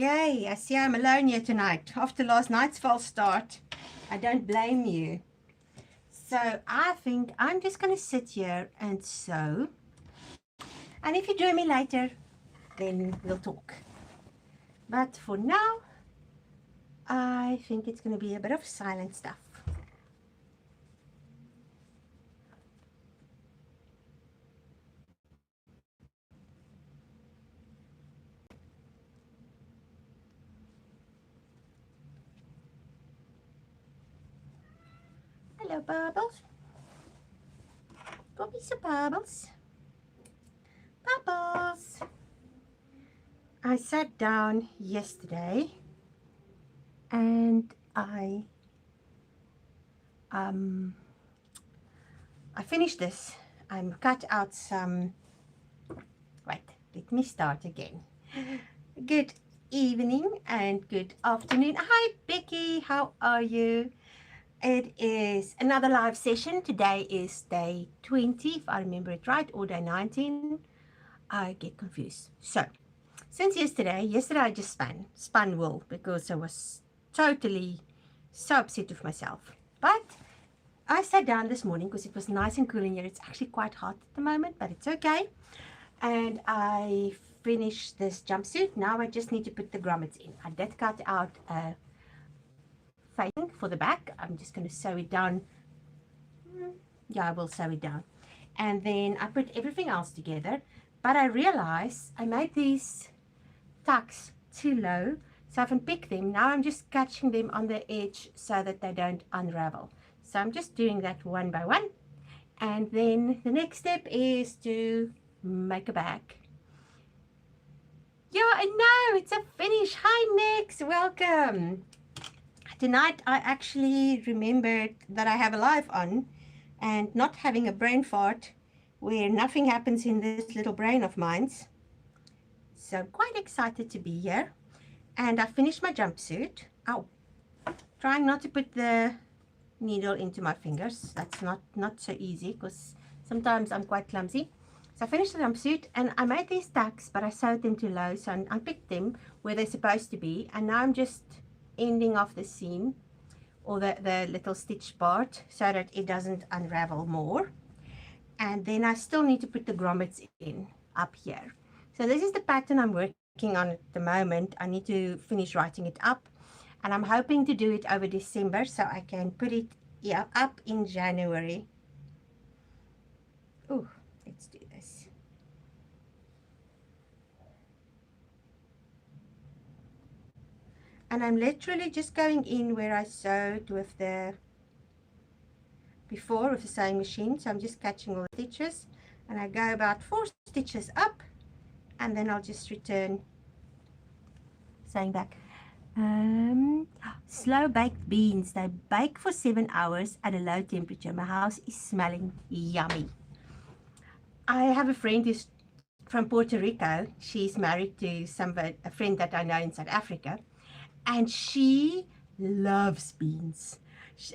Okay, I see I'm alone here tonight. After last night's false start, I don't blame you. So I think I'm just going to sit here and sew. And if you join me later, then we'll talk. But for now, I think it's going to be a bit of silent stuff. Hello, Bubbles. Go be some Bubbles. Bubbles. I sat down yesterday and I finished this. I'm cut out some. Wait, let me start again. Good evening and good afternoon. Hi Becky, how are you? It is another live session. Today is day 20, if I remember it right, or day 19. I get confused. So, since yesterday I just spun wool because I was totally so upset with myself. But I sat down this morning because it was nice and cool in here. It's actually quite hot at the moment, but it's okay. And I finished this jumpsuit. Now I just need to put the grommets in. I did cut out a facing for the back. I'm just going to sew it down. Yeah, I will sew it down. And then I put everything else together. But I realized I made these tucks too low, so I haven't picked them. Now I'm just catching them on the edge so that they don't unravel. So I'm just doing that one by one. And then the next step is to make a bag. Yeah, I know, it's a finish. Hi Nix, welcome. Tonight I actually remembered that I have a live on, and not having a brain fart where nothing happens in this little brain of mine's. So I'm quite excited to be here. And I finished my jumpsuit. Ow. Trying not to put the needle into my fingers. That's not so easy because sometimes I'm quite clumsy. So I finished the jumpsuit and I made these tucks, but I sewed them too low, so I picked them where they're supposed to be. And now I'm just ending off the seam or the little stitch part so that it doesn't unravel more. And then I still need to put the grommets in up here. So this is the pattern I'm working on at the moment. I need to finish writing it up, and I'm hoping to do it over December so I can put it up in January. Oh, let's do this. And I'm literally just going in where I sewed with the before with the sewing machine. So I'm just catching all the stitches, and I go about 4 stitches up, and then I'll just return sewing back. Slow baked beans. They bake for 7 hours at a low temperature. My house is smelling yummy. I have a friend who's from Puerto Rico. She's married to a friend that I know in South Africa, and she loves beans.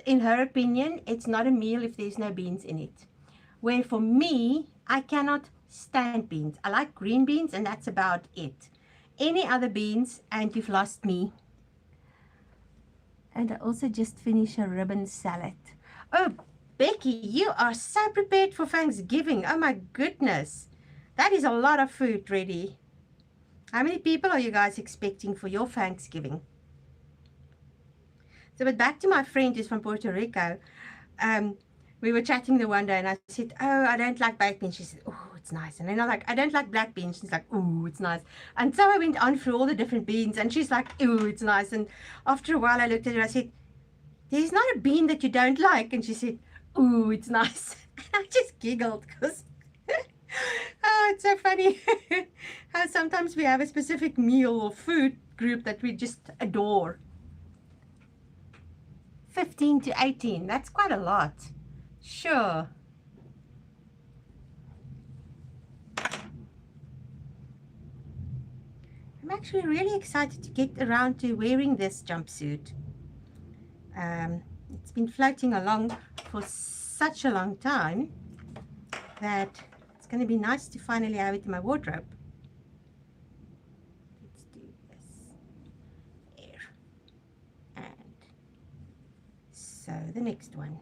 In her opinion, it's not a meal if there's no beans in it. Where for me, I cannot stand beans. I like green beans, and that's about it. Any other beans and you've lost me. And I also just finished a ribbon salad. Oh, Becky, you are so prepared for Thanksgiving. Oh my goodness. That is a lot of food ready. How many people are you guys expecting for your Thanksgiving? So, but back to my friend who's from Puerto Rico. We were chatting the one day and I said, oh, I don't like baked beans. She said, oh, it's nice. And then I'm like, I don't like black beans. She's like, oh, it's nice. And so I went on through all the different beans and she's like, oh, it's nice. And after a while I looked at her, I said, there's not a bean that you don't like. And she said, oh, it's nice. And I just giggled because, oh, it's so funny how sometimes we have a specific meal or food group that we just adore. 15 to 18, that's quite a lot. Sure. I'm actually really excited to get around to wearing this jumpsuit. It's been floating along for such a long time that it's going to be nice to finally have it in my wardrobe. Let's do this. So the next one.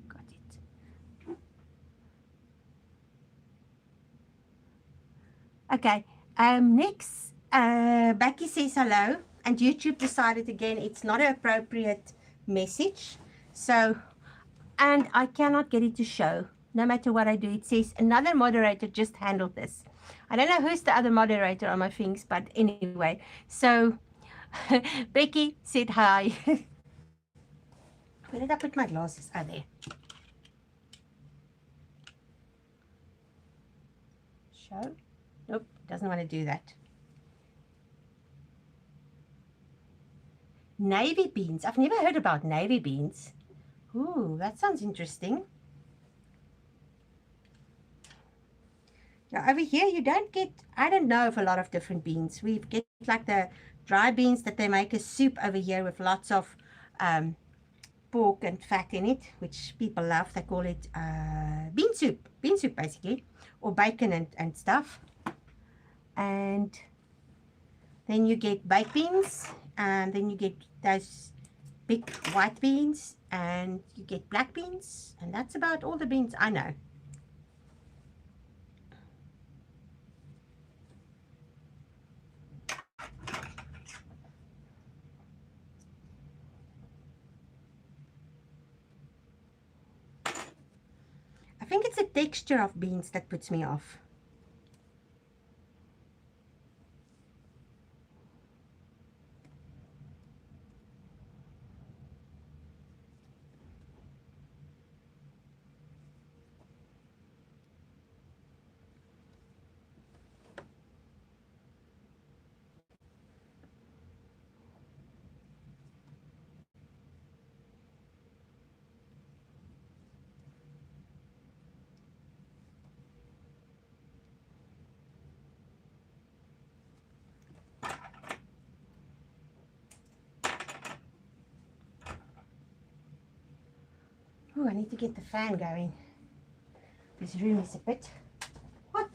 Got it. Okay, next, Becky says hello, and YouTube decided again it's not an appropriate message. So, and I cannot get it to show. No matter what I do, it says another moderator just handled this. I don't know who's the other moderator on my things, but anyway. So, Becky said hi. Where did I put my glasses? Oh, there. Show? Nope, doesn't want to do that. Navy beans. I've never heard about navy beans. Ooh, that sounds interesting. Now over here you don't get, I don't know of a lot of different beans. We get like the dry beans that they make a soup over here with lots of pork and fat in it, which people love. They call it bean soup basically, or bacon and stuff. And then you get baked beans, and then you get those big white beans, and you get black beans, and that's about all the beans I know. I think it's the texture of beans that puts me off. Oh, I need to get the fan going. This room is a bit hot.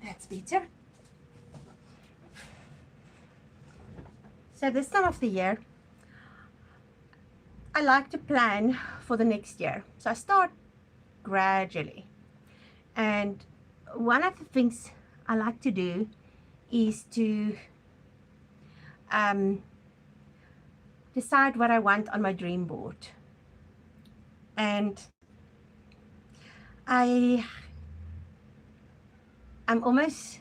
That's better. So this time of the year, I like to plan for the next year. So I start gradually. And one of the things I like to do is to decide what I want on my dream board. And I'm almost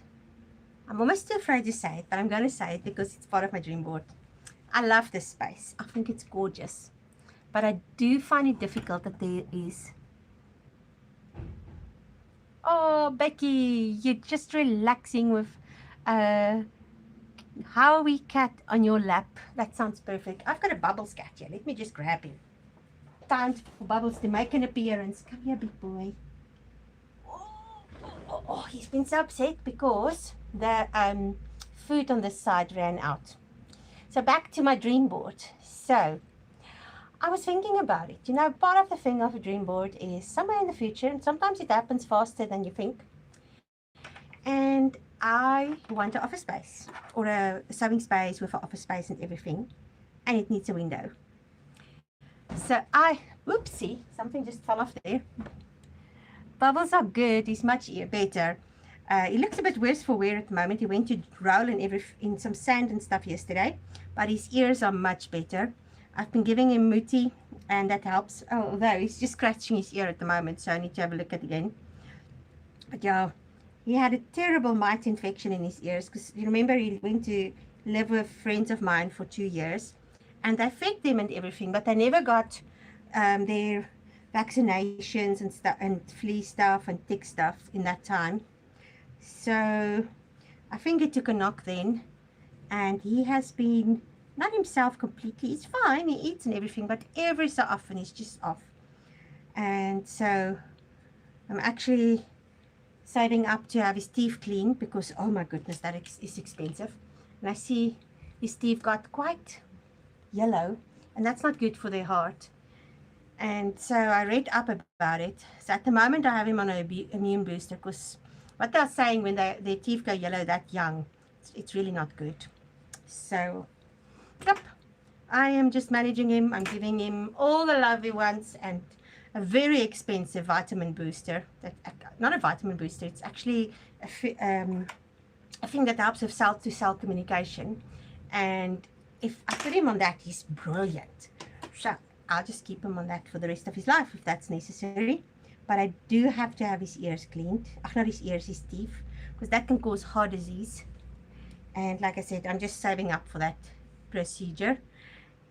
too afraid to say it, but I'm going to say it because it's part of my dream board. I love this space. I think it's gorgeous. But I do find it difficult that there is... Oh, Becky, you're just relaxing with Howie cat on your lap. That sounds perfect. I've got a Bubbles cat here. Let me just grab him. Time for Bubbles to make an appearance. Come here, big boy. Oh, he's been so upset because the food on this side ran out. So back to my dream board. So I was thinking about it. You know, part of the thing of a dream board is somewhere in the future, and sometimes it happens faster than you think. And I want an office space, or a sewing space with an office space and everything, and it needs a window. So whoopsie, something just fell off there. Bubbles are good. He's much better. He looks a bit worse for wear at the moment. He went to roll in some sand and stuff yesterday, but his ears are much better. I've been giving him muti, and that helps. Oh, although he's just scratching his ear at the moment, so I need to have a look at it again. But yeah, he had a terrible mite infection in his ears, because you remember he went to live with friends of mine for 2 years, and they fed them and everything, but they never got their vaccinations and stuff, and flea stuff and tick stuff in that time. So I think he took a knock then, and he has been not himself completely. He's fine, he eats and everything, but every so often he's just off. And so I'm actually saving up to have his teeth cleaned, because oh my goodness, that is expensive. And I see his teeth got quite yellow, and that's not good for their heart. And so I read up about it. So at the moment I have him on an immune booster, because what they're saying when their teeth go yellow that young, it's really not good. So yep, I am just managing him. I'm giving him all the love he wants, and a very expensive vitamin booster. Not a vitamin booster, it's actually a thing that helps with cell-to-cell communication. And if I put him on that, he's brilliant. So I'll just keep him on that for the rest of his life if that's necessary. But I do have to have his ears cleaned. Not his ears, his teeth, because that can cause heart disease. And like I said, I'm just saving up for that procedure.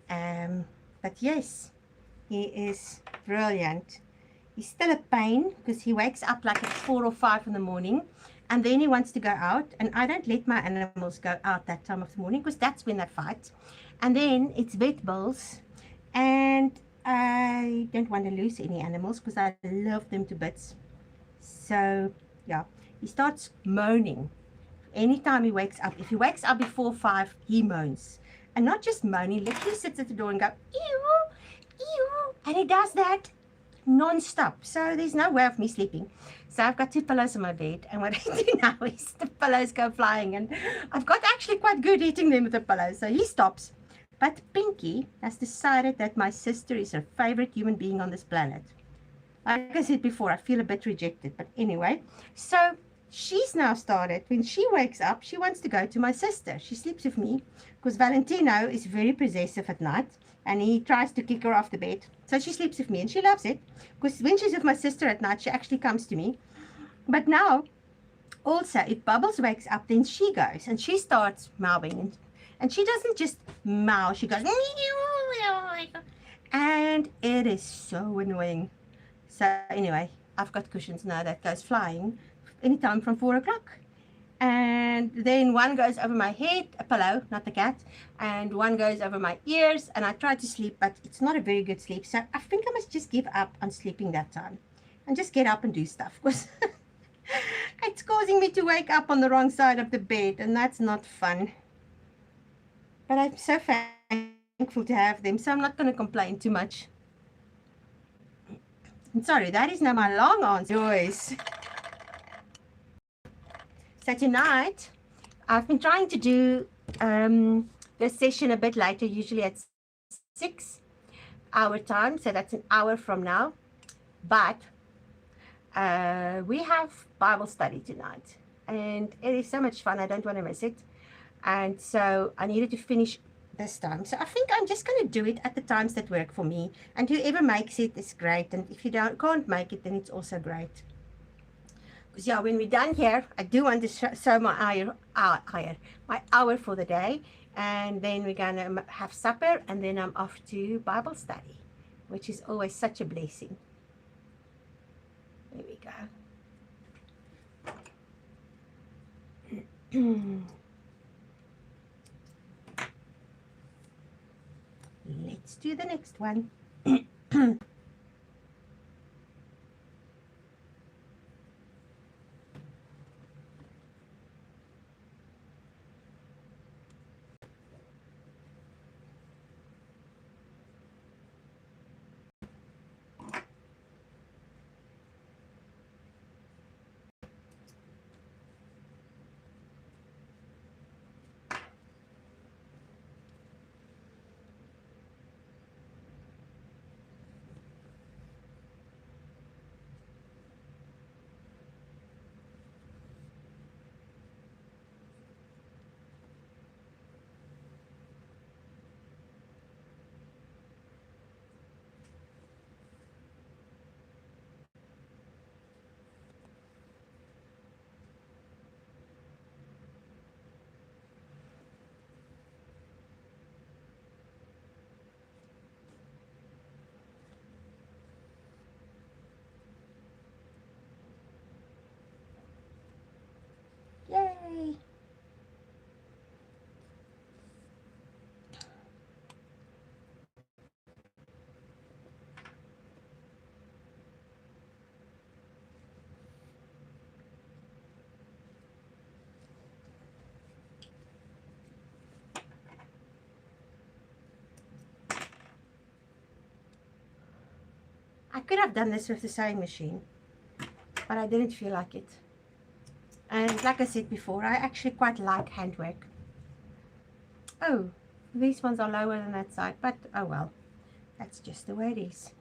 But yes, he is brilliant. He's still a pain because he wakes up like at 4 or 5 in the morning, and then he wants to go out, and I don't let my animals go out that time of the morning because that's when they fight. And then it's vet bills, and I don't want to lose any animals because I love them to bits. So yeah, he starts moaning anytime he wakes up. If he wakes up before 5, he moans. And not just moaning, he literally sits at the door and go, ew, ew. And he does that non-stop. So there's no way of me sleeping. So I've got 2 pillows on my bed. And what I do now is the pillows go flying. And I've got actually quite good hitting them with the pillows. So he stops. But Pinky has decided that my sister is her favorite human being on this planet. Like I said before, I feel a bit rejected. But anyway, so she's now started, when she wakes up, she wants to go to my sister. She sleeps with me because Valentino is very possessive at night, and he tries to kick her off the bed. So she sleeps with me, and she loves it because when she's with my sister at night, she actually comes to me. But now, also, if Bubbles wakes up, then she goes and she starts mowing. And she doesn't just mow, she goes, and it is so annoying. So anyway, I've got cushions now that goes flying anytime from 4 o'clock. And then one goes over my head, a pillow, not the cat, and one goes over my ears, and I try to sleep, but it's not a very good sleep. So I think I must just give up on sleeping that time and just get up and do stuff, because it's causing me to wake up on the wrong side of the bed, and that's not fun. But I'm so thankful to have them, so I'm not going to complain too much. I'm sorry, that is now my long answer. Joyce. So tonight, I've been trying to do this session a bit later, usually at 6 our time, so that's an hour from now. But we have Bible study tonight, and it is so much fun. I don't want to miss it. And so I needed to finish this time. So I think I'm just going to do it at the times that work for me. And whoever makes it is great. And if you can't make it, then it's also great. Because yeah, when we're done here, I do want to show my hour for the day. And then we're going to have supper. And then I'm off to Bible study, which is always such a blessing. There we go. Let's do the next one. I could have done this with the sewing machine, but I didn't feel like it. And like I said before, I actually quite like handwork. Oh, these ones are lower than that side, but oh well, that's just the way it is.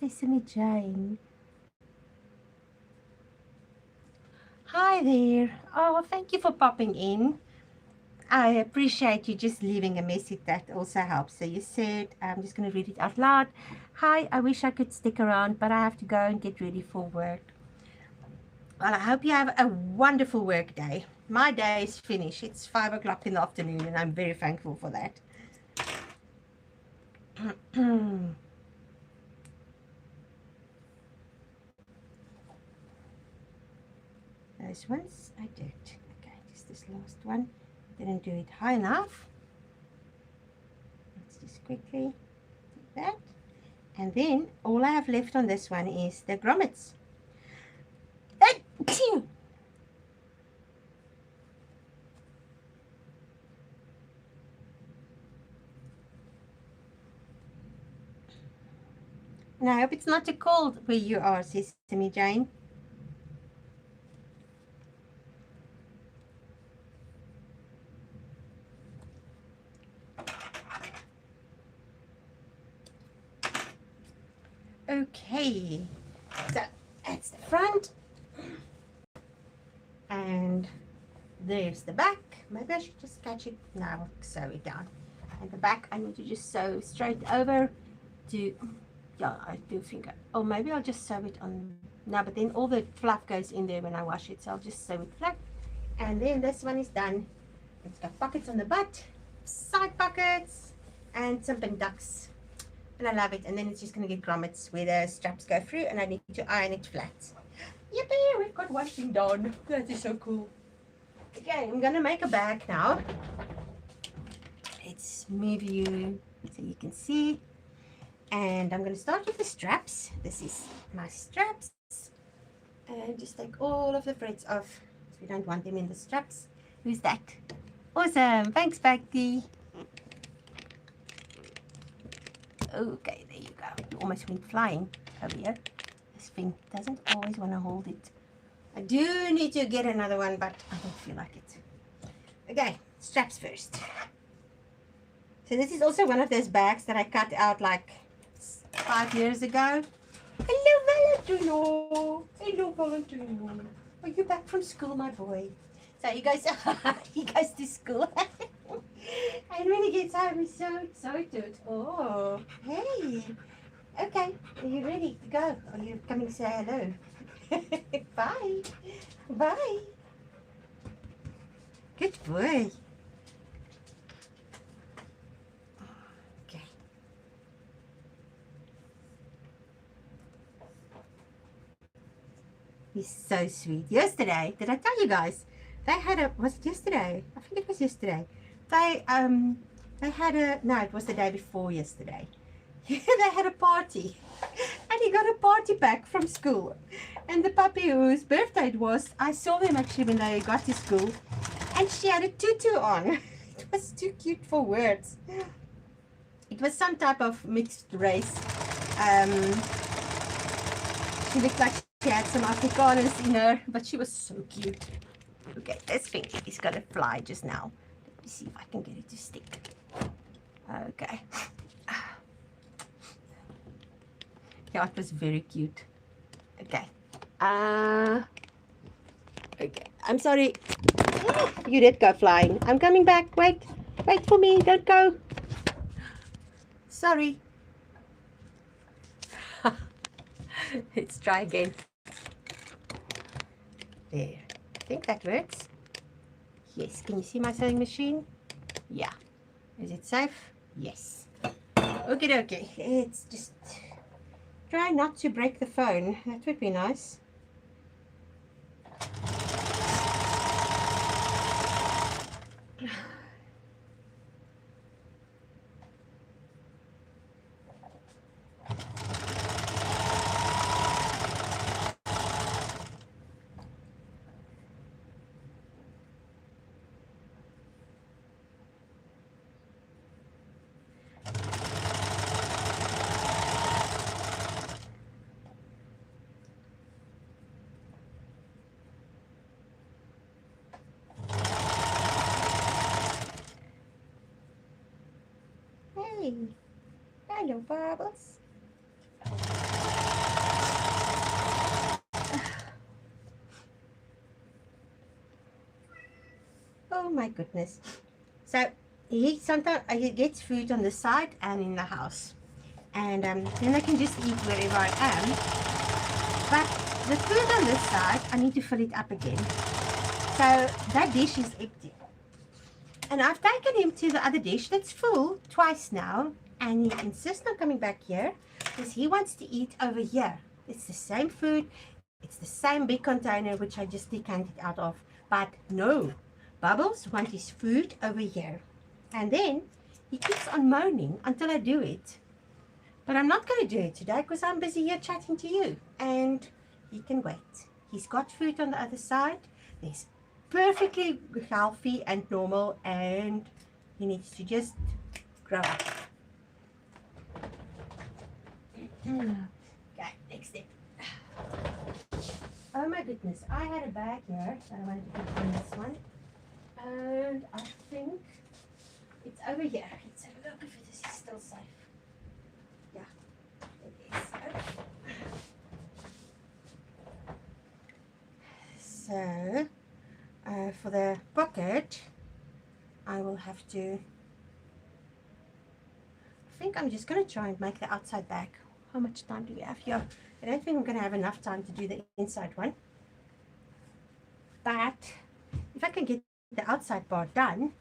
Sesame Jane. Hi there. Oh, thank you for popping in. I appreciate you just leaving a message. That also helps. So you said, I'm just going to read it out loud. Hi, I wish I could stick around, but I have to go and get ready for work. Well, I hope you have a wonderful work day. My day is finished. It's 5 o'clock in the afternoon, and I'm very thankful for that. Those ones I did. Okay, just this last one. Didn't do it high enough. Let's just quickly do that. And then all I have left on this one is the grommets. And I hope it's not too cold where you are, Sesame Jane. Okay, so that's the front. And there's the back. Maybe I should just catch it now, sew it down. And the back, I need to just sew straight over to, yeah, I do think, oh, maybe I'll just sew it on, no, but then all the fluff goes in there when I wash it, so I'll just sew it flat. And then this one is done. It's got pockets on the butt, side pockets, and some pin tucks. And I love it. And then it's just going to get grommets where the straps go through, and I need to iron it flat. Yippee, we've got washing done. That is so cool. Okay, I'm going to make a bag now. Let's move you so you can see. And I'm going to start with the straps. This is my straps. And just take all of the threads off, because we don't want them in the straps. Who's that? Awesome. Thanks, Becky. Okay, there you go. You almost went flying over here. This thing doesn't always want to hold it. I do need to get another one, but I don't feel like it. Okay, straps first. So this is also one of those bags that I cut out like 5 years ago. Hello, Valentino. Hello, Valentino. Are you back from school, my boy? So he goes to school. And when he gets home, he's so excited. Oh, hey. Okay, are you ready to go? Are you coming to say hello? Bye. Bye. Good boy. Okay. He's so sweet. Yesterday, did I tell you guys? They had a, was it yesterday? I think it was yesterday. They had a, no, it was the day before yesterday. They had a party. And he got a party pack from school. And the puppy whose birthday it was, I saw them actually when they got to school. And she had a tutu on. It was too cute for words. It was some type of mixed race. She looked like she had some Afrikaners in her, but she was so cute. Okay, this thing is gonna fly just now. Let me see if I can get it to stick. Okay. Yeah, it was very cute. Okay. Okay. I'm sorry. You did go flying. I'm coming back. Wait. Wait for me. Don't go. Sorry. Let's try again. There. I think that works. Yes. Can you see my sewing machine? Yeah. Is it safe? Yes. Okay. Let's just try not to break the phone. That would be nice. Hey. Hello, Bubbles. Oh my goodness. So he sometimes he gets food on the side and in the house, and then I can just eat wherever I am. But the food on this side, I need to fill it up again. So that dish is empty, and I've taken him to the other dish that's full twice now, and he insists on coming back here because he wants to eat over here. It's the same food, it's the same big container which I just decanted out of, but no. Bubbles wants his food over here. And then he keeps on moaning until I do it. But I'm not going to do it today because I'm busy here chatting to you. And he can wait. He's got food on the other side. There's perfectly healthy and normal. And he needs to just grow up. Okay, next step. Oh my goodness. I had a bag here that I wanted to put on this one. And I think it's over here. Let's have a look if this is still safe. Yeah, it is. So, for the pocket, I will have to, I think I'm just going to try and make the outside bag. How much time do we have here? I don't think I'm going to have enough time to do the inside one. But if I can get the outside part done,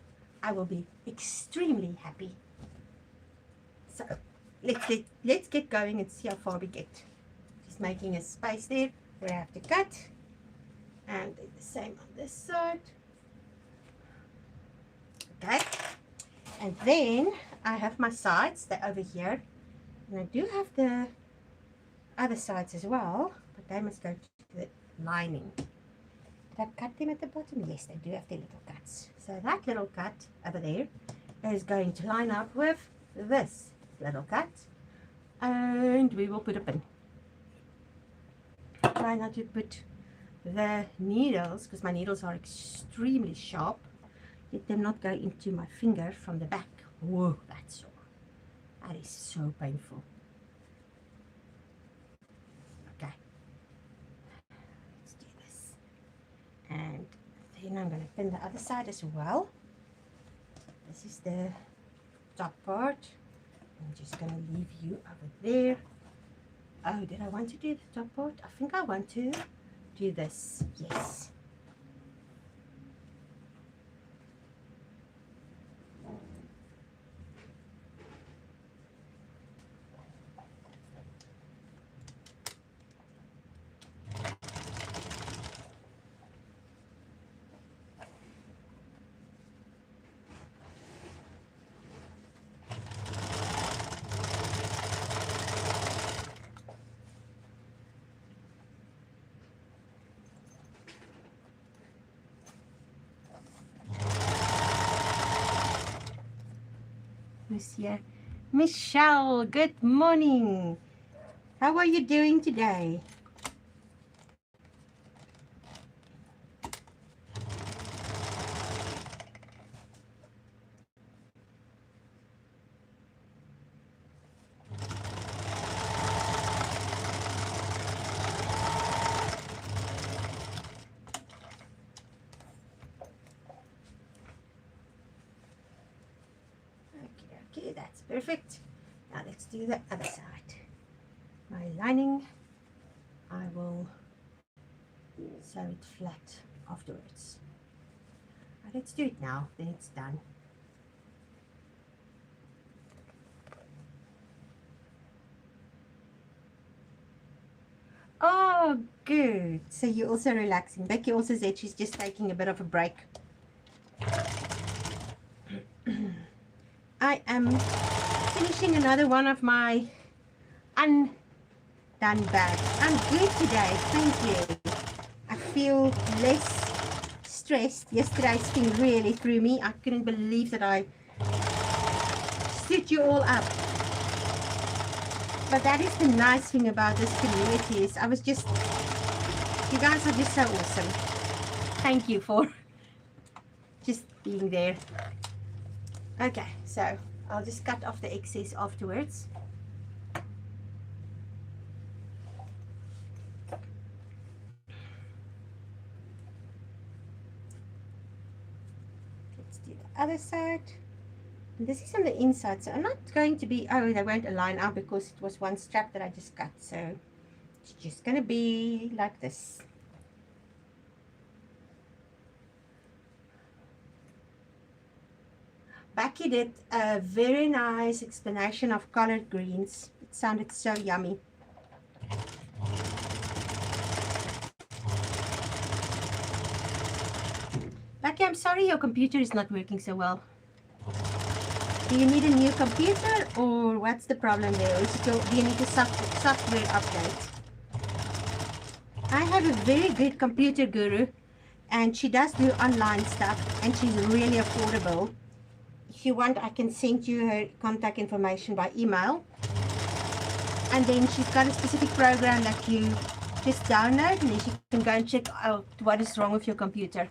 I will be extremely happy. So let's get going and see how far we get. Just making a space there where I have to cut, and do the same on this side. Okay, and then I have my sides. They're over here, and I do have the other sides as well, but they must go to the lining. Did I cut them at the bottom? Yes, they do have their little cuts. So that little cut over there is going to line up with this little cut, and we will put a pin. Try not to put the needles, because my needles are extremely sharp. Let them not go into my finger from the back. Whoa, that's sore. That is so painful. Okay, let's do this. And then I'm going to pin the other side as well. This is the top part. I'm just going to leave you over there. Oh, did I want to do the top part? I think I want to do this. Yes. Monsieur Michelle, good morning. How are you doing today? perfect. Now let's do the other side. My lining, I will sew it flat afterwards. Let's do it now, then it's done. Oh, good. So you're also relaxing. Becky also said she's just taking a bit of a break. I am finishing another one of my undone bags. I'm good today, thank you. I feel less stressed. Yesterday's thing really threw me. I couldn't believe that I stood you all up. But that is the nice thing about this community is you guys are just so awesome. Thank you for just being there. Okay, so I'll just cut off the excess afterwards. Let's do the other side. This is on the inside, so I'm not going to be, oh, they won't align out because it was one strap that I just cut, so it's just going to be like this. Becky did a very nice explanation of colored greens. It sounded so yummy. Becky, I'm sorry your computer is not working so well. Do you need a new computer or what's the problem there? Or do you need a software update? I have a very good computer guru and she does do online stuff and she's really affordable. If you want, I can send you her contact information by email. And then she's got a specific program that you just download and then you can go and check out what is wrong with your computer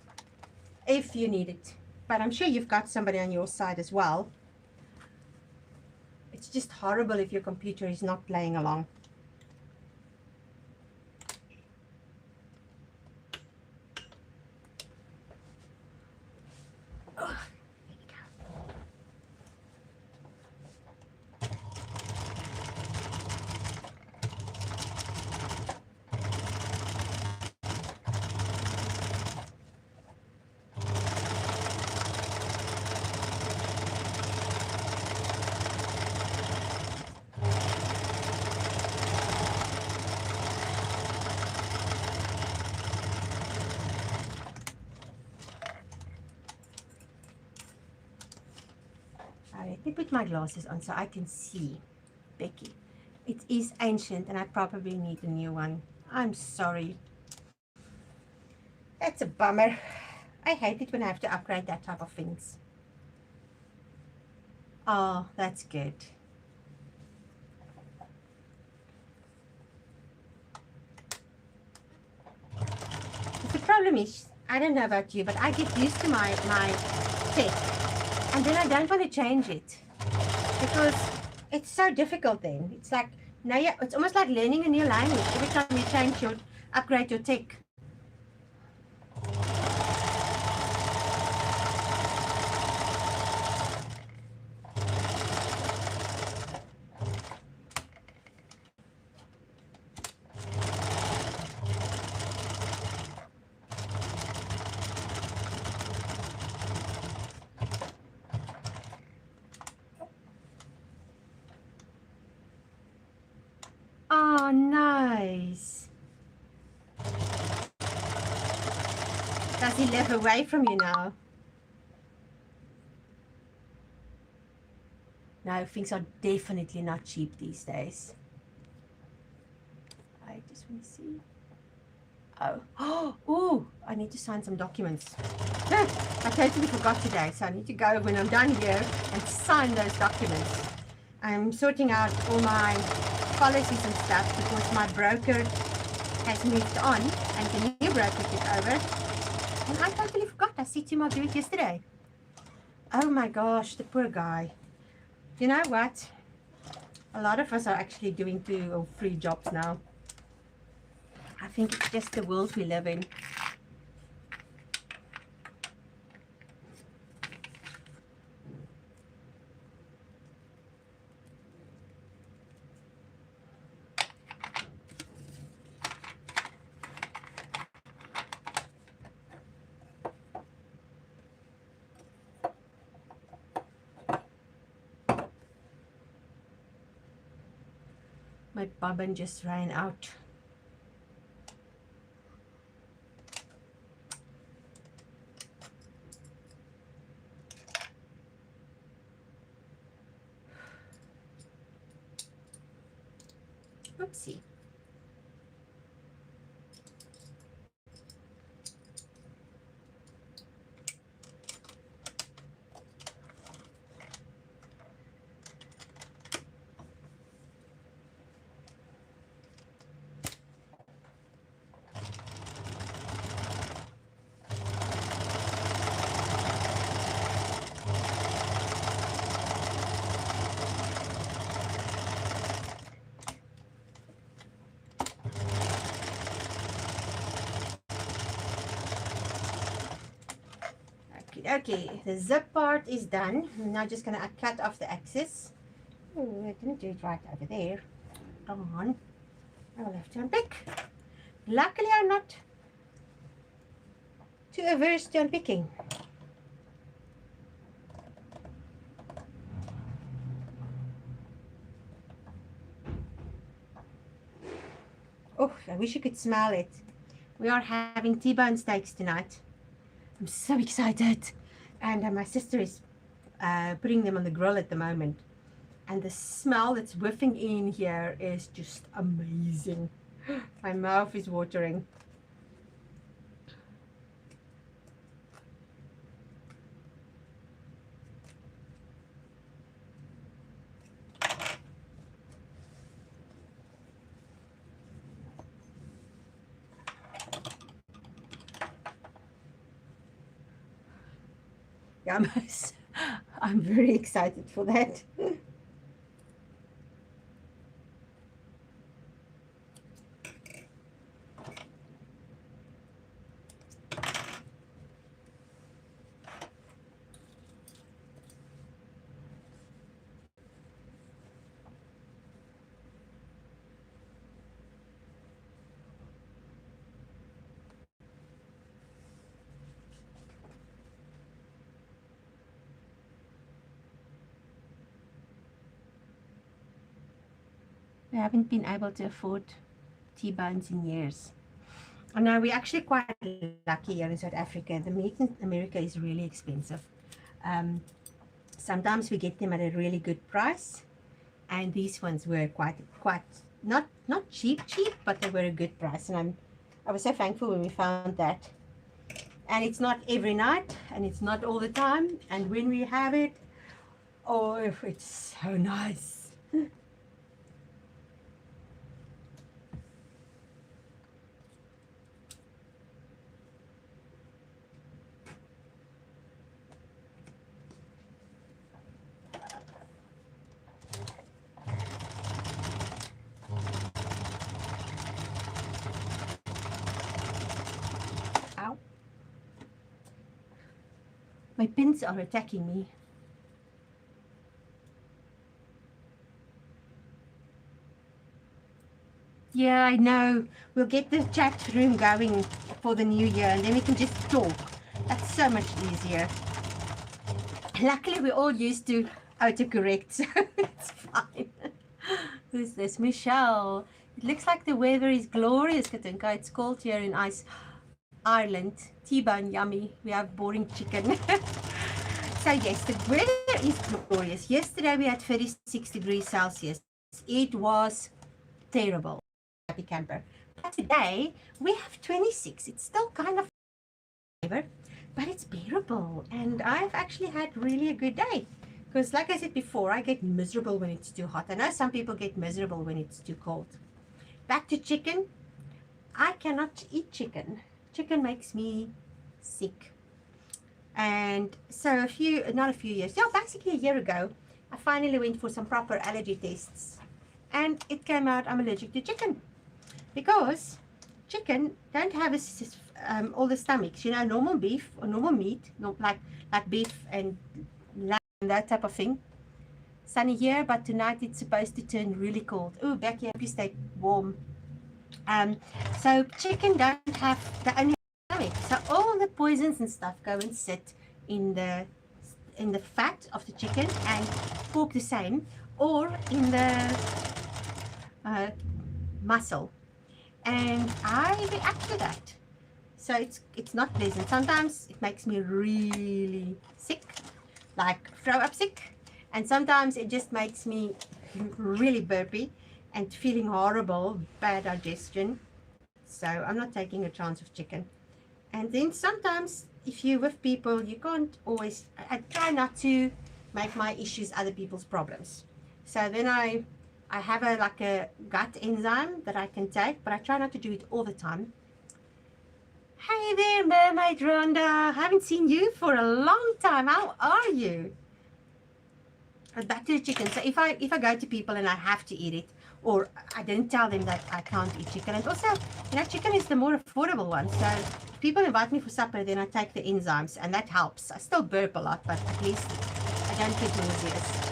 if you need it. But I'm sure you've got somebody on your side as well. It's just horrible if your computer is not playing along. Let me put my glasses on so I can see Becky. It is ancient and I probably need a new one. I'm sorry. That's a bummer. I hate it when I have to upgrade that type of things. Oh, that's good. The problem is, I don't know about you, but I get used to my tech. And then I don't want to change it because it's so difficult then. It's like, now it's almost like learning a new language. Every time you upgrade your tech. Oh, nice. Does he live away from you now? No, things are definitely not cheap these days. I just want to see. Oh, I need to sign some documents. I totally forgot today, so I need to go when I'm done here and sign those documents. I'm sorting out all my policies and stuff because my broker has moved on and the new broker took over. And I totally forgot. I see Timo do it yesterday. Oh my gosh, the poor guy. You know what? A lot of us are actually doing 2 or 3 jobs now. I think it's just the world we live in. My bobbin just ran out. Oopsie. Okay, the zip part is done. I'm now just going to cut off the excess. Oh, I didn't do it right over there. Come on. I'll have to unpick. Luckily, I'm not too averse to unpicking. Oh, I wish you could smell it. We are having T-bone steaks tonight. I'm so excited. And my sister is putting them on the grill at the moment. And the smell that's whiffing in here is just amazing. My mouth is watering. Yeah, I'm very excited for that. We haven't been able to afford T-bones in years. Oh, no, we're actually quite lucky here in South Africa. The meat in America is really expensive. Sometimes we get them at a really good price, and these ones were quite not cheap, but they were a good price. And I was so thankful when we found that. And it's not every night, and it's not all the time. And when we have it, oh, it's so nice. My pins are attacking me. Yeah, I know. We'll get the chat room going for the new year, and then we can just talk. That's so much easier. Luckily, we're all used to autocorrect, so it's fine. Who's this? Michelle. It looks like the weather is glorious, Katinka. It's cold here in Ireland. T-bone, yummy. We have boring chicken. So yes, the weather is glorious. Yesterday we had 36 degrees Celsius. It was terrible. Happy camper. But today we have 26. It's still kind of but it's bearable, and I've actually had really a good day. Because like I said before, I get miserable when it's too hot. I know some people get miserable when it's too cold. Back to chicken. I cannot eat chicken. Chicken makes me sick. And so basically a year ago, I finally went for some proper allergy tests. And it came out I'm allergic to chicken. Because chicken don't have all the stomachs. You know, normal beef or normal meat, like beef and lamb and that type of thing. Sunny here, but tonight it's supposed to turn really cold. Oh, Becky, I hope you stay warm. So chicken don't have the only stomach. So all the poisons and stuff go and sit in the fat of the chicken, and pork the same, or in the muscle, and I react to that. So it's not pleasant. Sometimes it makes me really sick, like throw up sick, and sometimes it just makes me really burpy and feeling horrible, bad digestion. So I'm not taking a chance of chicken. And then sometimes if you're with people, you can't always, I try not to make my issues other people's problems. So then I have like a gut enzyme that I can take, but I try not to do it all the time. Hey there, Mermaid Rhonda. I haven't seen you for a long time. How are you? Back to the chicken. So if I go to people and I have to eat it, or I didn't tell them that I can't eat chicken. And also, chicken is the more affordable one. So if people invite me for supper, then I take the enzymes, and that helps. I still burp a lot, but at least I don't get nauseous.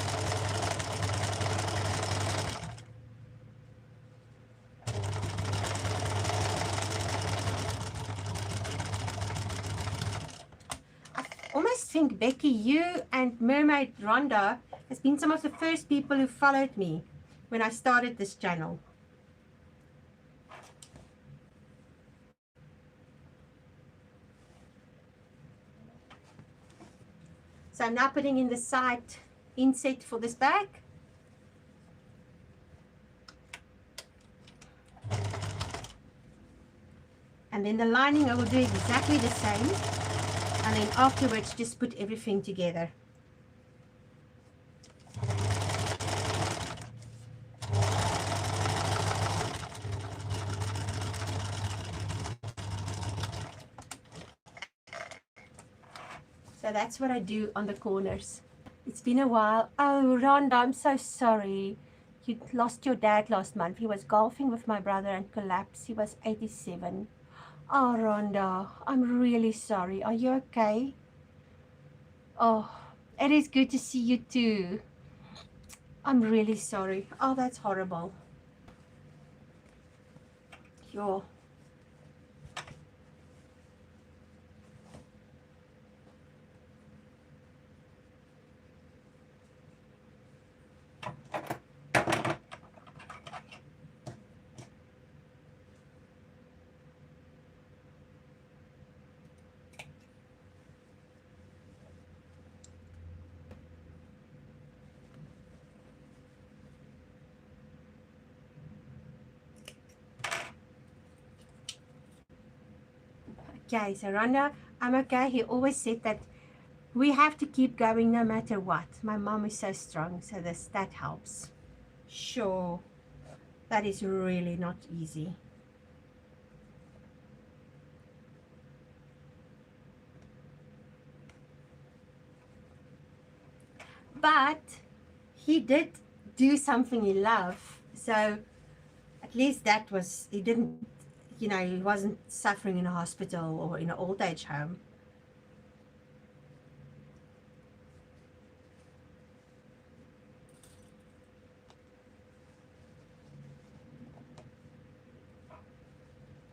Almost think, Becky, you and Mermaid Rhonda has been some of the first people who followed me when I started this channel. So I'm now putting in the side inset for this bag. And then the lining I will do exactly the same. And then afterwards just put everything together. So that's what I do on the corners. It's been a while. Oh, Rhonda, I'm so sorry. You lost your dad last month. He was golfing with my brother and collapsed. He was 87. Oh, Rhonda, I'm really sorry. Are you okay? Oh, it is good to see you too. I'm really sorry. Oh, that's horrible. You're... Okay, so Rhonda, I'm okay. He always said that we have to keep going no matter what. My mom is so strong, so that helps. Sure, that is really not easy. But he did do something he loved, so at least that was, he didn't, he wasn't suffering in a hospital or in an old age home.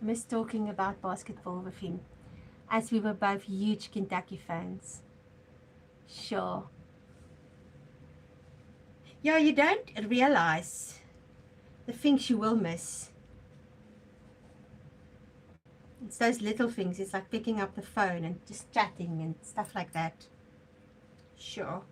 I miss talking about basketball with him, as we were both huge Kentucky fans. Sure. Yeah, you don't realize the things you will miss. It's those little things. It's like picking up the phone and just chatting and stuff like that. Sure.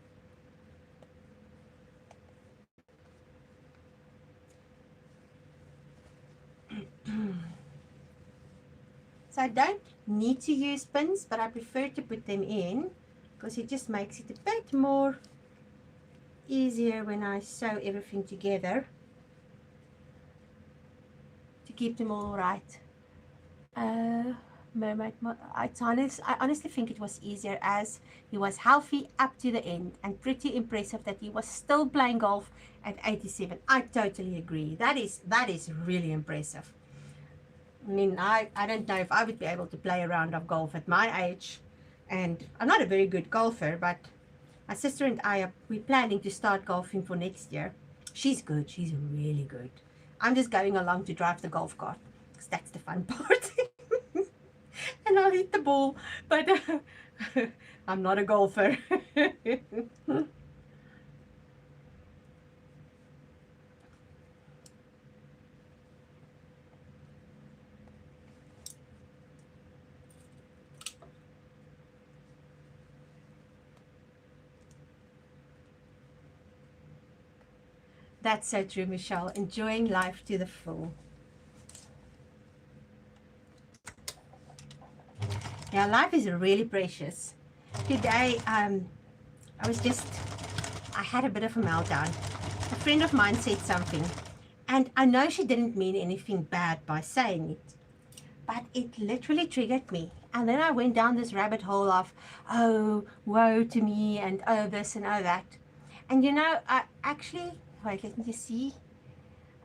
So I don't need to use pins, but I prefer to put them in because it just makes it a bit more easier when I sew everything together to keep them all right. Mermaid, I honestly think it was easier as he was healthy up to the end, and pretty impressive that he was still playing golf at 87. I totally agree. That is really impressive. I mean, I don't know if I would be able to play a round of golf at my age, and I'm not a very good golfer, but my sister and we're planning to start golfing for next year. She's good. She's really good. I'm just going along to drive the golf cart because that's the fun part. And I'll hit the ball, but I'm not a golfer. That's so true, Michelle. Enjoying life to the full. Yeah, life is really precious. Today, I had a bit of a meltdown. A friend of mine said something, and I know she didn't mean anything bad by saying it, but it literally triggered me. And then I went down this rabbit hole of, oh, woe to me, and oh, this and oh, that. And you know, I actually, wait, let me just see.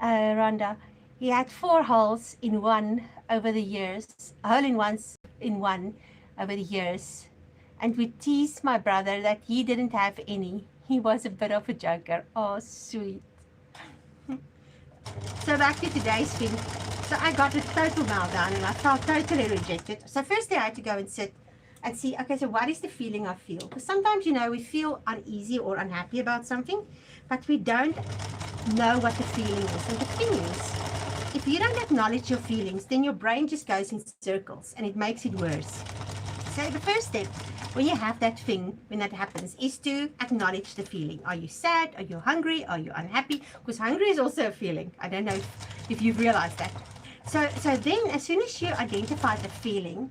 Rhonda, he had 4 holes in one over the years, a hole in one over the years. And we teased my brother that he didn't have any. He was a bit of a joker. Oh, sweet. So back to today's thing. So I got a total meltdown and I felt totally rejected. So firstly, I had to go and sit and see, okay, so what is the feeling I feel? Because sometimes, you know, we feel uneasy or unhappy about something, but we don't know what the feeling is. And the thing is, if you don't acknowledge your feelings, then your brain just goes in circles and it makes it worse. So the first step when you have that thing, when that happens, is to acknowledge the feeling. Are you sad? Are you hungry? Are you unhappy? Because hungry is also a feeling. I don't know if you've realized that. So then as soon as you identify the feeling,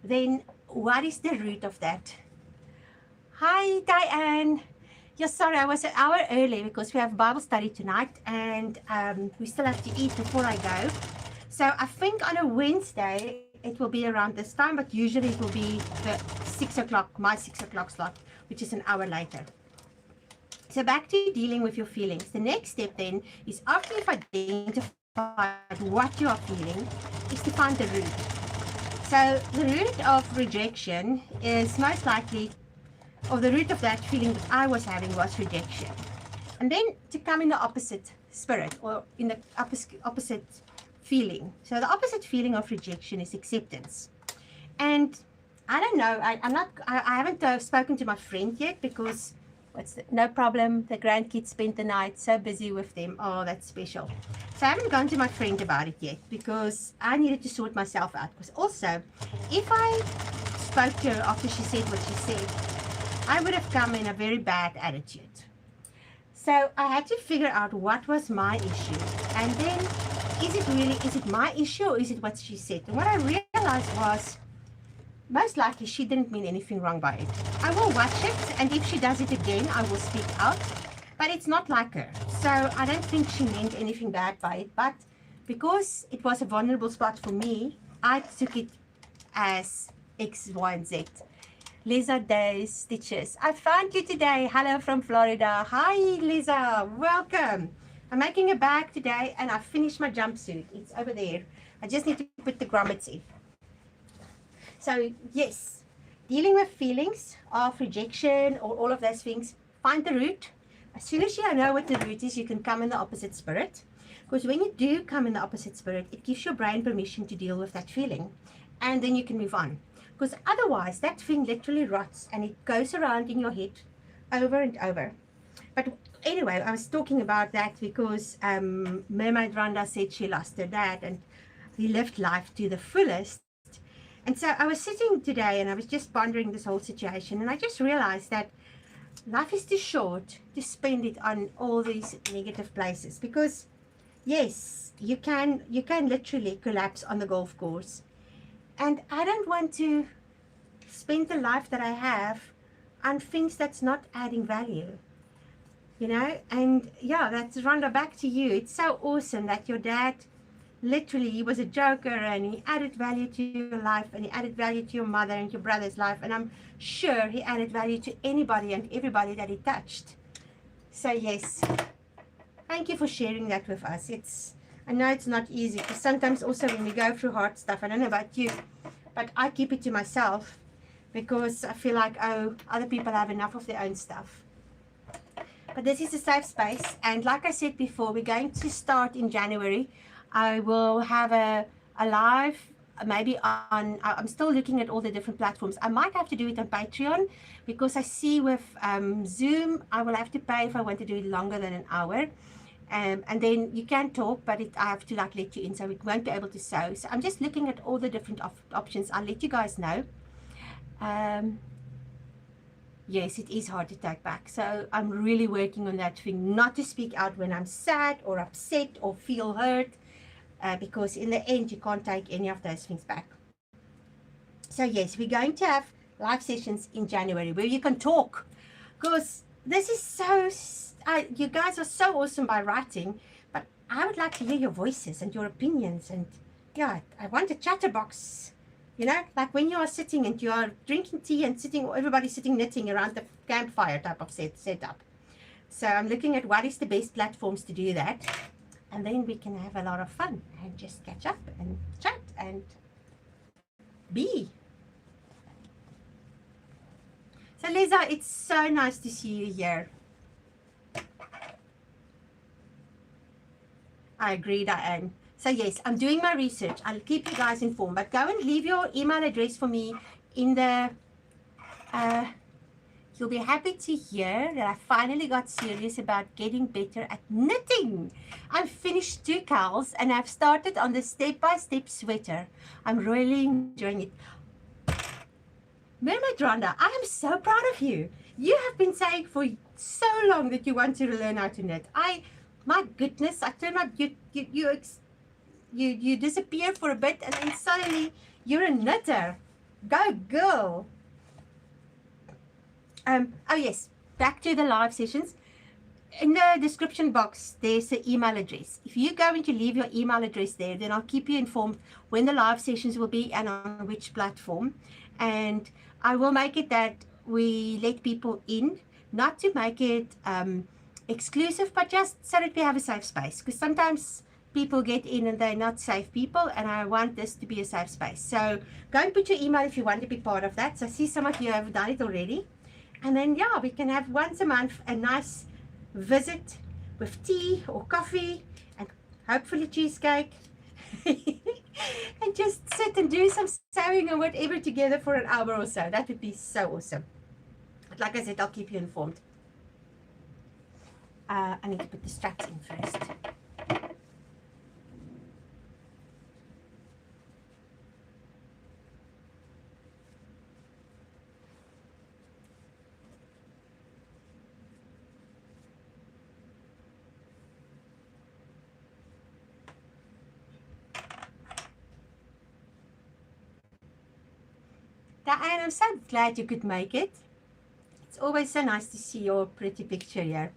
then what is the root of that? Hi, Diane. Yeah, sorry, I was an hour early because we have Bible study tonight and we still have to eat before I go. So I think on a Wednesday, it will be around this time, but usually it will be the 6 o'clock, my 6 o'clock slot, which is an hour later. So back to dealing with your feelings. The next step then is after you've identified what you are feeling, is to find the root. So the root of rejection is most likely, or the root of that feeling that I was having was rejection. And then to come in the opposite spirit, or in the opposite feeling. So the opposite feeling of rejection is acceptance. And I don't know, I haven't spoken to my friend yet because no problem, the grandkids spent the night, so busy with them. Oh, that's special. So I haven't gone to my friend about it yet because I needed to sort myself out. Because also, if I spoke to her after she said what she said, I would have come in a very bad attitude. So I had to figure out what was my issue. And then, is it my issue or is it what she said? And what I realized was, most likely she didn't mean anything wrong by it. I will watch it, and if she does it again, I will speak out. But it's not like her. So I don't think she meant anything bad by it. But because it was a vulnerable spot for me, I took it as X, Y, and Z. Lisa Day Stitches. I found you today. Hello from Florida. Hi, Lisa. Welcome. I'm making a bag today, and I finished my jumpsuit. It's over there. I just need to put the grommets in. So, yes, dealing with feelings of rejection or all of those things, find the root. As soon as you know what the root is, you can come in the opposite spirit. Because when you do come in the opposite spirit, it gives your brain permission to deal with that feeling. And then you can move on. Because otherwise, that thing literally rots and it goes around in your head over and over. But anyway, I was talking about that because Mermaid Rhonda said she lost her dad and he lived life to the fullest. And so I was sitting today and I was just pondering this whole situation, and I just realized that life is too short to spend it on all these negative places. Because yes, you can literally collapse on the golf course, and I don't want to spend the life that I have on things that's not adding value, you know. And yeah, that's Rhonda, back to you. It's so awesome that your dad, literally, he was a joker and he added value to your life, and he added value to your mother and your brother's life, and I'm sure he added value to anybody and everybody that he touched. So yes, thank you for sharing that with us. I know it's not easy, because sometimes also when we go through hard stuff, I don't know about you, but I keep it to myself because I feel like, oh, other people have enough of their own stuff. But this is a safe space, and like I said before, we're going to start in January. I will have a live, maybe on, I'm still looking at all the different platforms. I might have to do it on Patreon, because I see with Zoom, I will have to pay if I want to do it longer than an hour. And then you can talk, but I have to like let you in, so we won't be able to sew. So I'm just looking at all the different options. I'll let you guys know. yes, it is hard to take back. So I'm really working on that thing, not to speak out when I'm sad or upset or feel hurt, because in the end, you can't take any of those things back. So yes, we're going to have live sessions in January where you can talk, because this is so, you guys are so awesome by writing, but I would like to hear your voices and your opinions. And yeah, I want a chatterbox, you know, like when you are sitting and you are drinking tea and sitting, everybody sitting knitting around the campfire type of setup. So I'm looking at what is the best platforms to do that, and then we can have a lot of fun and just catch up and chat and be. So Lisa, it's so nice to see you here. I agree, Diane. So yes, I'm doing my research. I'll keep you guys informed, but go and leave your email address for me in the, you'll be happy to hear that I finally got serious about getting better at knitting. I've finished 2 cowls and I've started on the step-by-step sweater. I'm really enjoying it. Mermaid Rhonda, I am so proud of you. You have been saying for so long that you want to learn how to knit. My goodness, I turned out you disappear for a bit and then suddenly you're a knitter. Go girl. Oh yes, back to the live sessions. In the description box, there's the email address. If you're going to leave your email address there, then I'll keep you informed when the live sessions will be and on which platform. And I will make it that we let people in, not to make it exclusive, but just so that we have a safe space. Because sometimes people get in and they're not safe people, and I want this to be a safe space. So go and put your email if you want to be part of that. So I see some of you have done it already. And then, yeah, we can have once a month a nice visit with tea or coffee and hopefully cheesecake. And just sit and do some sewing or whatever together for an hour or so. That would be so awesome. But like I said, I'll keep you informed. I need to put the straps in first. Diane, I'm so glad you could make it. It's always so nice to see your pretty picture here.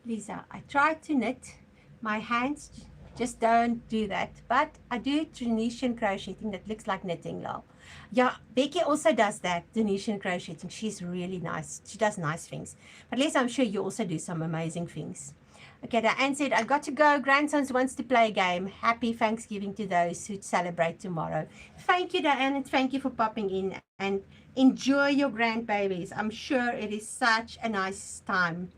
Lisa, I try to knit. My hands just don't do that. But I do Tunisian crocheting that looks like knitting, lol. Yeah, Becky also does that, Tunisian crocheting. She's really nice. She does nice things. But Lisa, I'm sure you also do some amazing things. Okay, Diane said, I got to go. Grandson wants to play a game. Happy Thanksgiving to those who celebrate tomorrow. Thank you, Diane, and thank you for popping in. And enjoy your grandbabies. I'm sure it is such a nice time.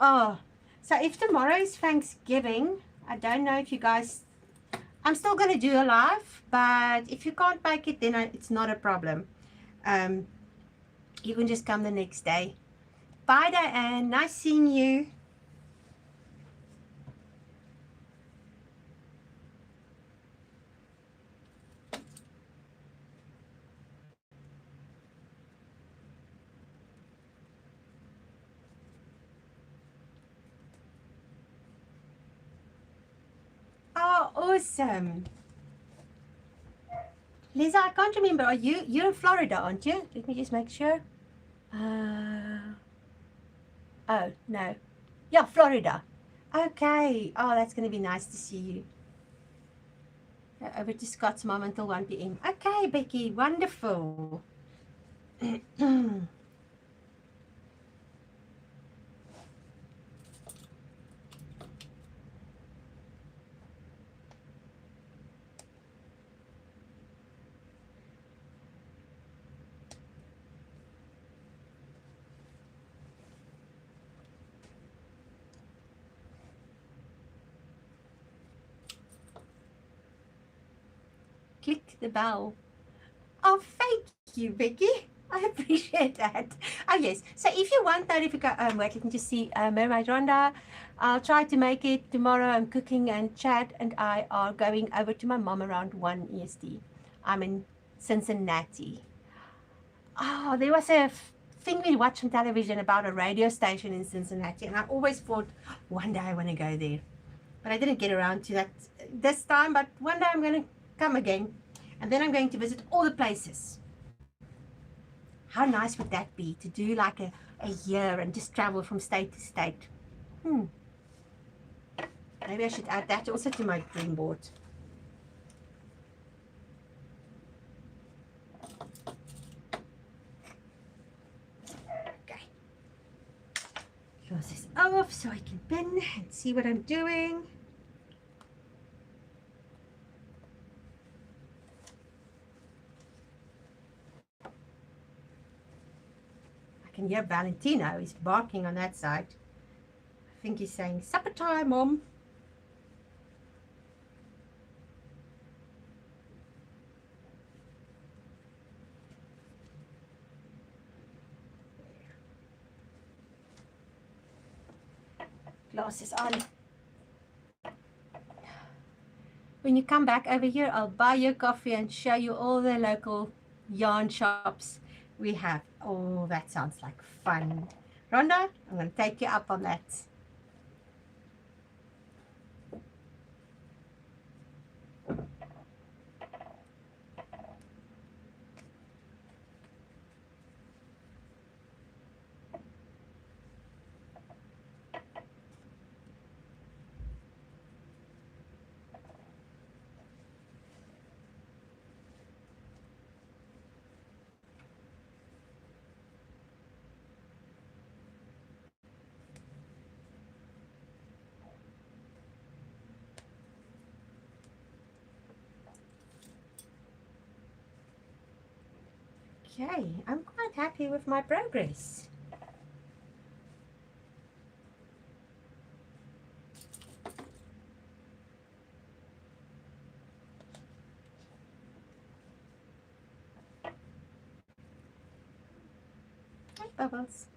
Oh, so if tomorrow is Thanksgiving, I don't know if you guys, I'm still going to do a live, but if you can't make it, then it's not a problem. You can just come the next day. Bye, Diane. Nice seeing you. Oh, awesome. Lisa, I can't remember. You're in Florida, aren't you? Let me just make sure. Oh, no. Yeah, Florida. Okay. Oh, that's going to be nice to see you. Over to Scott's mom until 1 p.m. Okay, Becky. Wonderful. click the bell. Oh, thank you, Becky. I appreciate that. Oh, yes. So if you want notification, wait, let me just see. Mermaid Rhonda, I'll try to make it tomorrow. I'm cooking, and Chad and I are going over to my mom around 1 EST. I'm in Cincinnati. Oh, there was a thing we watched on television about a radio station in Cincinnati, and I always thought one day I want to go there. But I didn't get around to that this time, but one day I'm going to come again. And then I'm going to visit all the places. How nice would that be to do like a year and just travel from state to state? Maybe I should add that also to my dream board. Okay. Close this off so I can pin and see what I'm doing. I can hear Valentino. He's barking on that side. I think he's saying, supper time, Mom. Glasses on. When you come back over here, I'll buy you coffee and show you all the local yarn shops we have. Oh, that sounds like fun. Rhonda, I'm going to take you up on that. Okay, I'm quite happy with my progress. Hi, Bubbles.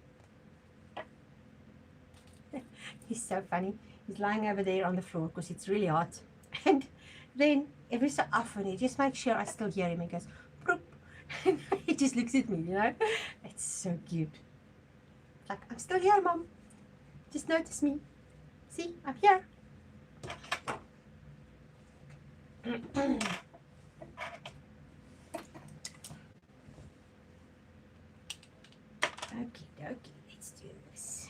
He's so funny. He's lying over there on the floor because it's really hot. And then every so often he just makes sure I still hear him and goes, "Proop." And he just looks at me, you know. It's so cute. Like, I'm still here, Mom. Just notice me. See, I'm here. Okie dokie, let's do this.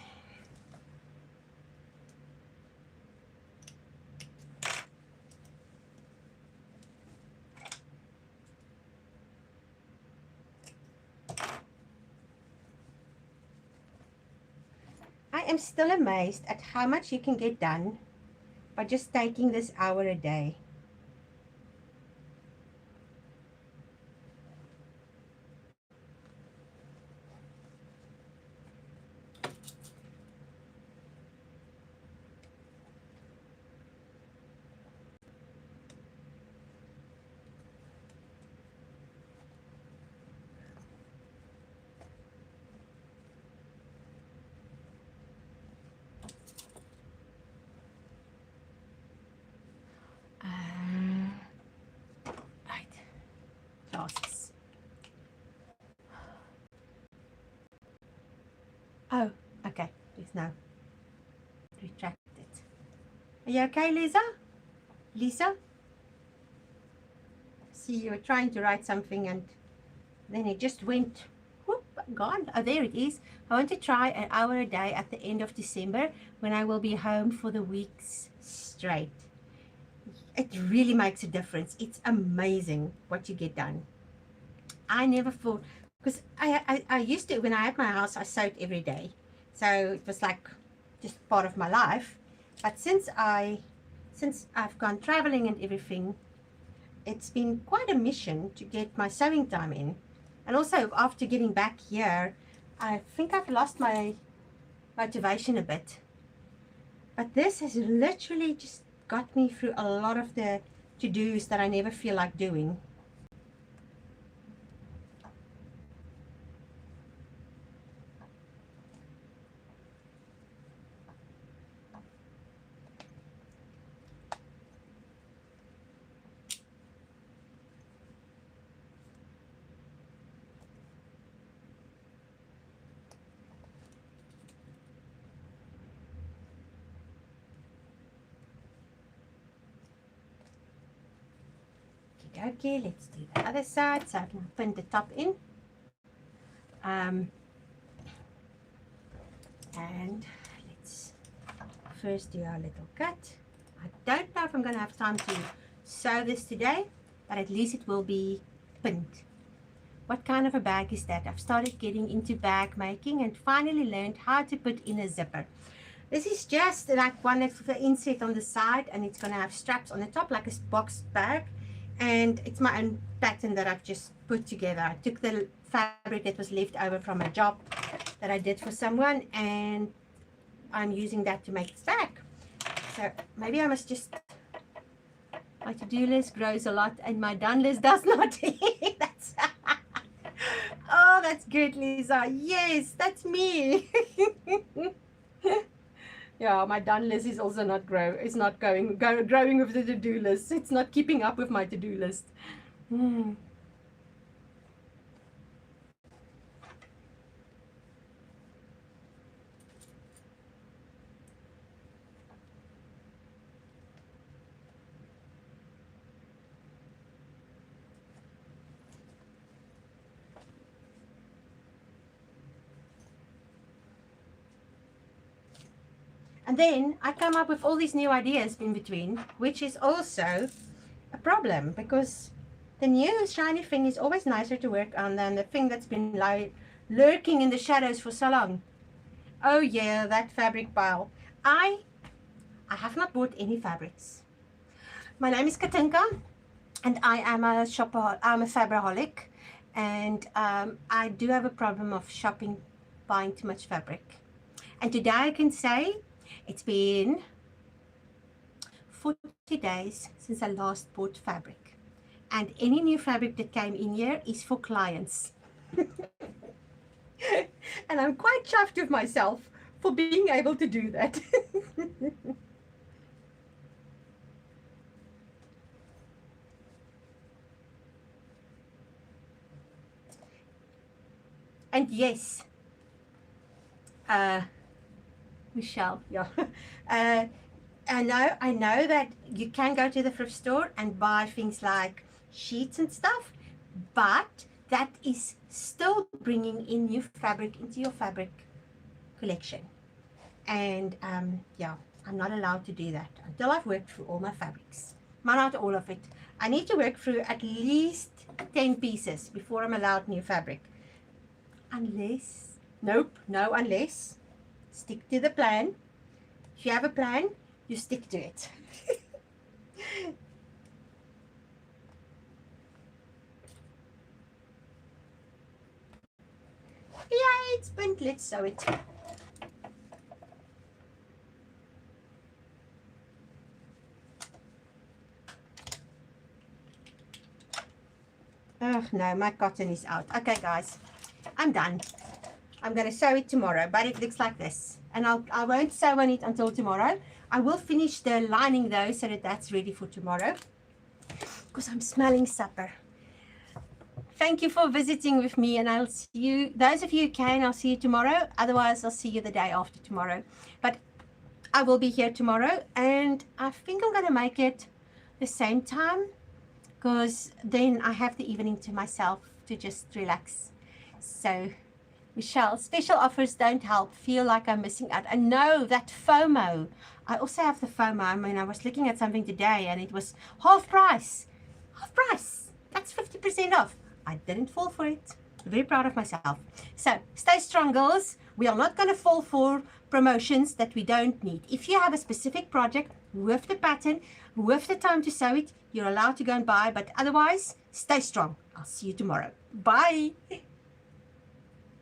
I am still amazed at how much you can get done by just taking this hour a day. Right, glasses. Oh, okay, please no. Retract it. Are you okay, Lisa? Lisa? See, you were trying to write something and then it just went, whoop, gone. Oh, there it is. I want to try an hour a day at the end of December when I will be home for the weeks straight. It really makes a difference. It's amazing what you get done. I never thought, because I used to, when I had my house, I sewed every day. So it was like just part of my life. But since I've gone traveling and everything, it's been quite a mission to get my sewing time in. And also after getting back here, I think I've lost my motivation a bit. But this has literally just got me through a lot of the to-dos that I never feel like doing. Okay, let's do the other side so I can pin the top in. And let's first do our little cut. I don't know if I'm going to have time to sew this today, but at least it will be pinned. What kind of a bag is that? I've started getting into bag making and finally learned how to put in a zipper. This is just like one with the inset on the side, and it's going to have straps on the top like a box bag, and it's my own pattern that I've just put together. I took the fabric that was left over from a job that I did for someone, and I'm using that to make this bag. So maybe I must just, my to-do list grows a lot and my done list does not. That's oh, that's good, Lisa. Yes, that's me. Yeah, my done list is also not growing with the to-do list. It's not keeping up with my to-do list. And then I come up with all these new ideas in between, which is also a problem because the new shiny thing is always nicer to work on than the thing that's been lurking in the shadows for so long. Oh yeah, that fabric pile. I have not bought any fabrics. My name is Katinka and I am a shopper. I'm a fabriholic, and I do have a problem of buying too much fabric. And today I can say it's been 40 days since I last bought fabric, and any new fabric that came in here is for clients. And I'm quite chuffed with myself for being able to do that. And yes, Michelle, yeah. I know that you can go to the thrift store and buy things like sheets and stuff, but that is still bringing in new fabric into your fabric collection. And yeah, I'm not allowed to do that until I've worked through all my fabrics. Not all of it. I need to work through at least 10 pieces before I'm allowed new fabric. Unless, nope, no unless. Stick to the plan. If you have a plan, you stick to it. Yeah, it's bent. Let's sew it. Oh no, my cotton is out. Okay guys, I'm done. I'm going to sew it tomorrow, but it looks like this. And I won't sew on it until tomorrow. I will finish the lining though, so that that's ready for tomorrow. Because I'm smelling supper. Thank you for visiting with me, and I'll see you, those of you who can, I'll see you tomorrow. Otherwise, I'll see you the day after tomorrow. But I will be here tomorrow, and I think I'm going to make it the same time, because then I have the evening to myself to just relax. So, Michelle, special offers don't help. Feel like I'm missing out. I know that FOMO. I also have the FOMO. I mean, I was looking at something today and it was half price. Half price. That's 50% off. I didn't fall for it. Very proud of myself. So, stay strong, girls. We are not going to fall for promotions that we don't need. If you have a specific project with the pattern, with the time to sew it, you're allowed to go and buy. But otherwise, stay strong. I'll see you tomorrow. Bye.